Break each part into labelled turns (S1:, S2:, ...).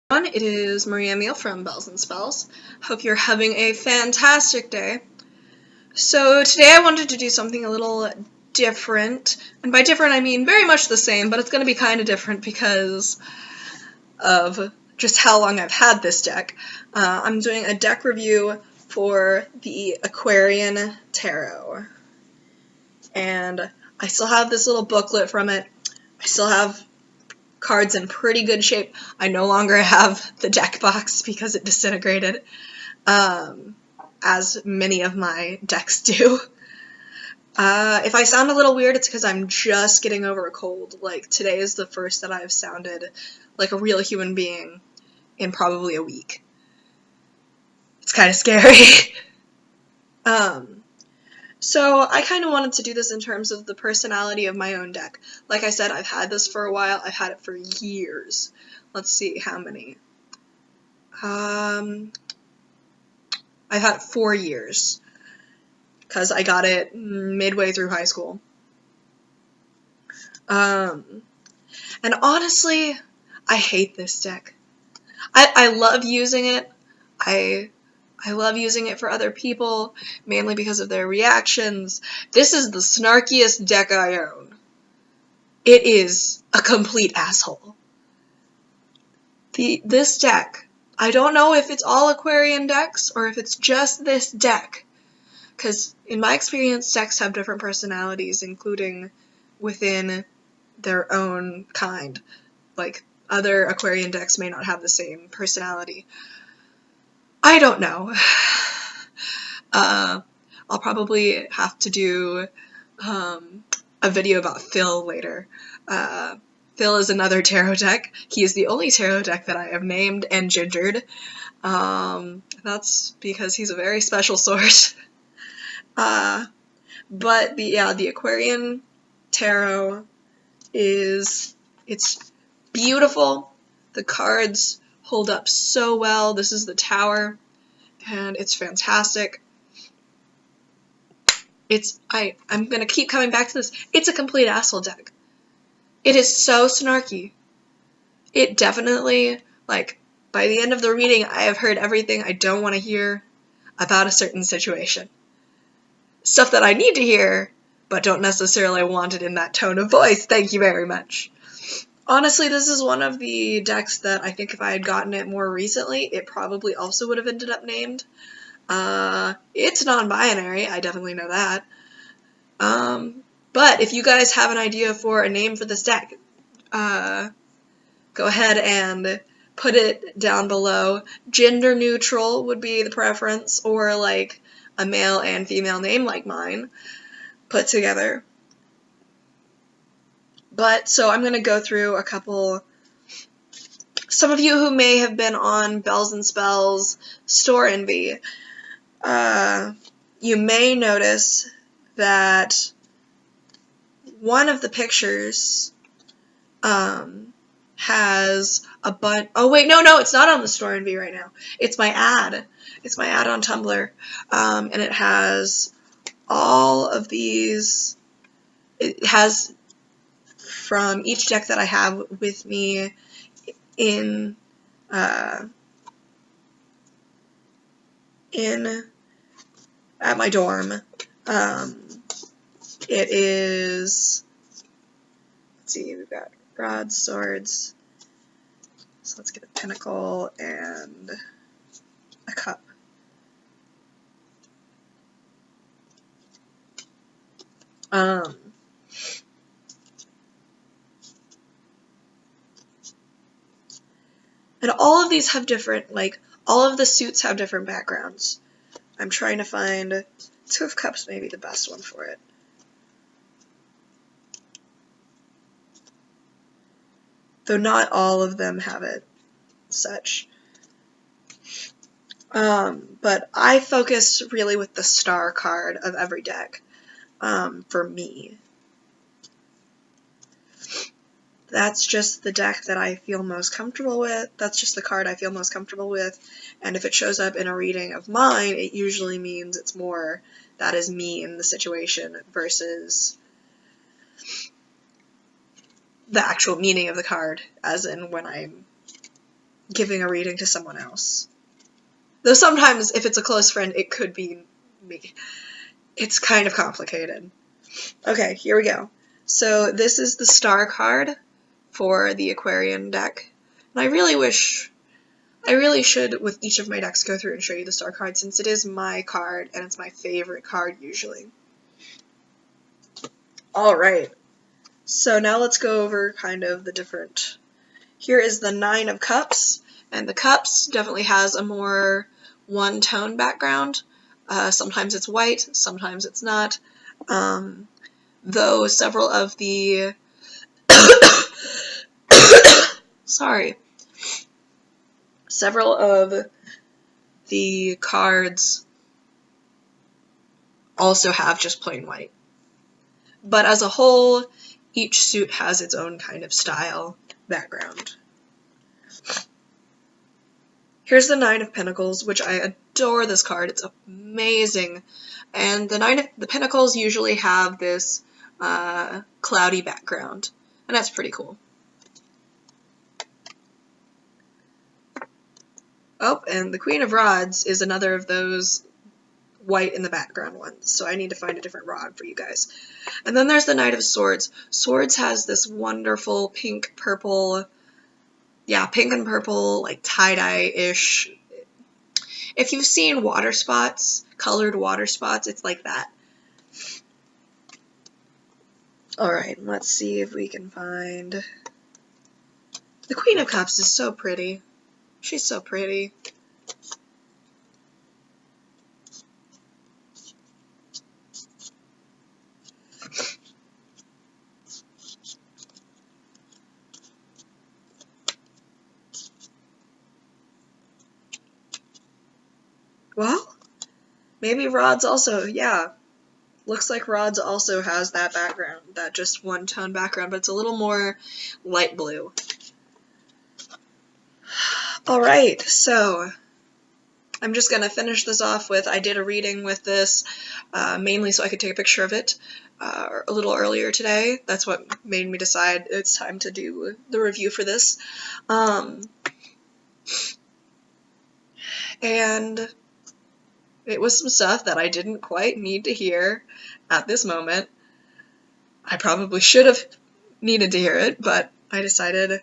S1: It is Maria Emile from Bells and Spells. Hope you're having a fantastic day. So today I wanted to do something a little different, and by different I mean very much the same, but it's going to be kind of different because of just how long I've had this deck. I'm doing a deck review for the Aquarian Tarot, and I still have this little booklet from it. I still have cards in pretty good shape. I no longer have the deck box because it disintegrated, as many of my decks do. If I sound a little weird, it's because I'm just getting over a cold. Like, today is the first that I've sounded like a real human being in probably a week. It's kind of scary. So I kind of wanted to do this in terms of the personality of my own deck. Like I said, I've had this for a while. I've had it for years. Let's see how many. I've had it 4 years because I got it midway through high school. And honestly, I hate this deck. I love using it. I love using it for other people, mainly because of their reactions. This is the snarkiest deck I own. It is a complete asshole. This deck, I don't know if it's all Aquarian decks or if it's just this deck, because in my experience, decks have different personalities, including within their own kind. Like, other Aquarian decks may not have the same personality. I don't know. I'll probably have to do a video about Phil later. Phil is another tarot deck. He is the only tarot deck that I have named and gingered. That's because he's a very special sort. But the Aquarian Tarot it's beautiful. The cards hold up so well. This is the Tower, and it's fantastic. I'm gonna keep coming back to this. It's a complete asshole deck. It is so snarky. It definitely, like, by the end of the reading, I have heard everything I don't want to hear about a certain situation. Stuff that I need to hear, but don't necessarily want it in that tone of voice. Thank you very much. Honestly, this is one of the decks that I think if I had gotten it more recently, it probably also would have ended up named. It's non-binary, I definitely know that. But if you guys have an idea for a name for this deck, go ahead and put it down below. Gender neutral would be the preference, or like a male and female name like mine put together. But, so I'm going to go through a couple. Some of you who may have been on Bells and Spells Store Envy, you may notice that one of the pictures has a bunch. Oh wait, no, it's not on the Store Envy right now. It's my ad. It's my ad on Tumblr, and it has all of these. It has from each deck that I have with me in at my dorm. It is, let's see, we've got rods, swords, so let's get a pentacle and a cup. And all of these have different, like, all of the suits have different backgrounds. I'm trying to find, Two of Cups may be the best one for it. Though not all of them have it such. But I focus really with the star card of every deck, for me. That's just the deck that I feel most comfortable with. That's just the card I feel most comfortable with. And if it shows up in a reading of mine, it usually means it's more that is me in the situation versus the actual meaning of the card, as in when I'm giving a reading to someone else. Though sometimes, if it's a close friend, it could be me. It's kind of complicated. Okay, here we go. So this is the star card for the Aquarian deck. And I really should, with each of my decks, go through and show you the star card, since it is my card, and it's my favorite card usually. Alright, so now let's go over kind of the different... Here is the Nine of Cups, and the Cups definitely has a more one-tone background. Sometimes it's white, sometimes it's not. Though several of the... Sorry. Several of the cards also have just plain white. But as a whole, each suit has its own kind of style background. Here's the Nine of Pentacles, which I adore this card. It's amazing. And the Nine of the Pentacles usually have this cloudy background, and that's pretty cool. Oh, and the Queen of Rods is another of those white in the background ones, so I need to find a different rod for you guys. And then there's the Knight of Swords. Swords has this wonderful pink, purple, pink and purple, like tie-dye-ish. If you've seen water spots, colored water spots, it's like that. Alright, let's see if we can find... The Queen of Cups is so pretty. She's so pretty. Well, maybe Rods also, yeah. Looks like Rods also has that background, that just one-tone background, but it's a little more light blue. Alright, so I'm just going to finish this off with, I did a reading with this, mainly so I could take a picture of it a little earlier today. That's what made me decide it's time to do the review for this. And it was some stuff that I didn't quite need to hear at this moment. I probably should have needed to hear it, but I decided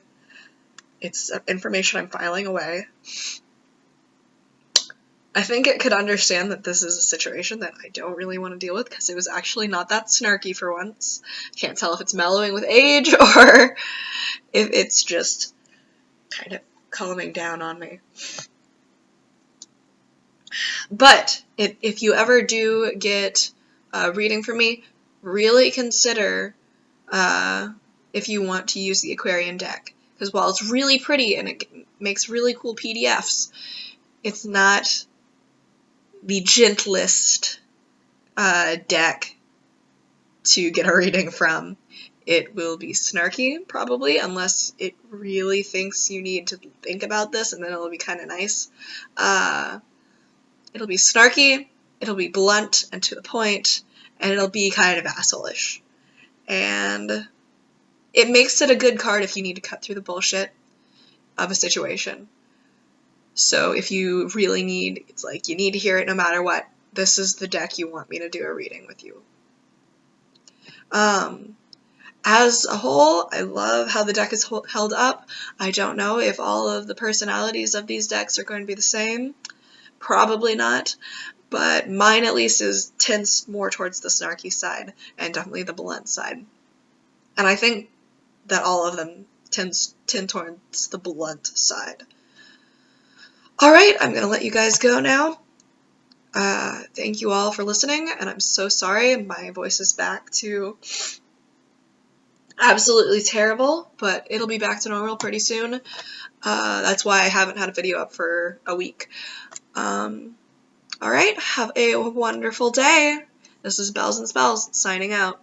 S1: it's information I'm filing away. I think it could understand that this is a situation that I don't really want to deal with, because it was actually not that snarky for once. Can't tell if it's mellowing with age or if it's just kind of calming down on me. But if you ever do get a reading from me, really consider if you want to use the Aquarian deck. Because while it's really pretty and it makes really cool PDFs, it's not the gentlest deck to get a reading from. It will be snarky, probably, unless it really thinks you need to think about this, and then it'll be kind of nice. It'll be snarky, it'll be blunt and to the point, and it'll be kind of asshole-ish. And it makes it a good card if you need to cut through the bullshit of a situation. So if you really need, it's like you need to hear it no matter what, this is the deck you want me to do a reading with you. As a whole, I love how the deck is held up. I don't know if all of the personalities of these decks are going to be the same. Probably not. But mine at least tends more towards the snarky side, and definitely the blunt side. And I think that all of them tend towards the blunt side. Alright, I'm going to let you guys go now. Thank you all for listening, and I'm so sorry my voice is back to absolutely terrible, but it'll be back to normal pretty soon. That's why I haven't had a video up for a week. Alright, have a wonderful day. This is Bells and Spells, signing out.